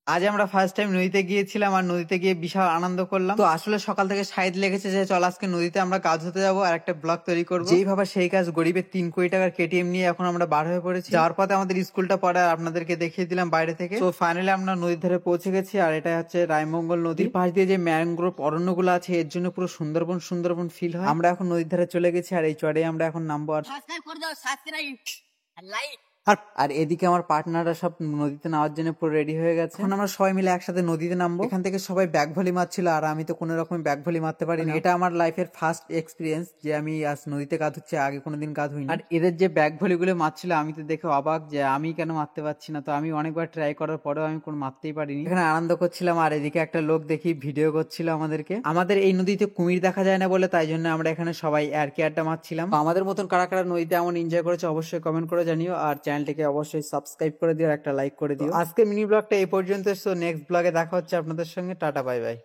আজ আমরা first time নদীতে গিয়েছিলাম আর নদীতে গিয়ে বিশাল আনন্দ করলাম। তো আসলে সকাল থেকে সাইড লেগেছে যে চল আজকে নদীতে আমরা কাজ হতে যাবো আর একটা ব্লগ তৈরি করবো। যেই ভাবে সেই কাজ, গরিবের 3 কোটি টাকার কেটিএম নিয়ে এখন আমরা বার হয়ে পড়েছি। যাওয়ার পথে আমাদের স্কুলটা পড়ে আর আপনাদেরকে দেখিয়ে দিলাম বাইরে থেকে। তো ফাইনালি আমরা নদীর ধারে পৌঁছে গেছি আর এটা হচ্ছে রায়মঙ্গল নদীর পাশ দিয়ে যে ম্যানগ্রোভ অরণ্যগুলো আছে এর জন্য পুরো সুন্দরবন সুন্দরবন ফিল হয়। আমরা এখন নদীর ধারে চলে গেছি আর এই চড়ে আমরা এখন নামবো। আর আর এদিকে আমার পার্টনাররা সব নদীতে নামার জন্য পুরো রেডি হয়ে গেছে। এখন আমরা সবাই মিলে একসাথে নদীতে নামবো। এখান থেকে সবাই ব্যাগ ভলি মারছিল আর আমি তো কোনো রকম ব্যাগ ভলি মারতে পারিনি। এটা আমার লাইফের ফার্স্ট এক্সপিরিয়েন্স যে আমি আজ নদীতে কাঁধ হচ্ছে, আগে কোনোদিন কাঁধ হইনি। আর এদের যে ব্যাগ ভলি গুলো মারছিল আমি তো দেখে অবাক যে আমি কেন মারতে পারছি না। তো আমি অনেকবার ট্রাই করার পরেও আমি কোনো মারতেই পারিনি। এখানে আনন্দ করছিলাম আর এদিকে একটা লোক দেখি ভিডিও করছিল আমাদেরকে। আমাদের এই নদীতে কুমির দেখা যায় না বলে তাই জন্য আমরা এখানে সবাই আর কি আড্ডা মারছিলাম। তো আমাদের মতন কারা কারা নদীতে এমন এনজয় করেছে অবশ্যই কমেন্ট করে জানিও আর চ্যানেলটিকে অবশ্যই সাবস্ক্রাইব করে দিও আর একটা লাইক করে দিও। আজকে মিনি ব্লগটা এই পর্যন্ত। নেক্সট ব্লগে দেখা হচ্ছে আপনাদের সঙ্গে। Tata bye bye.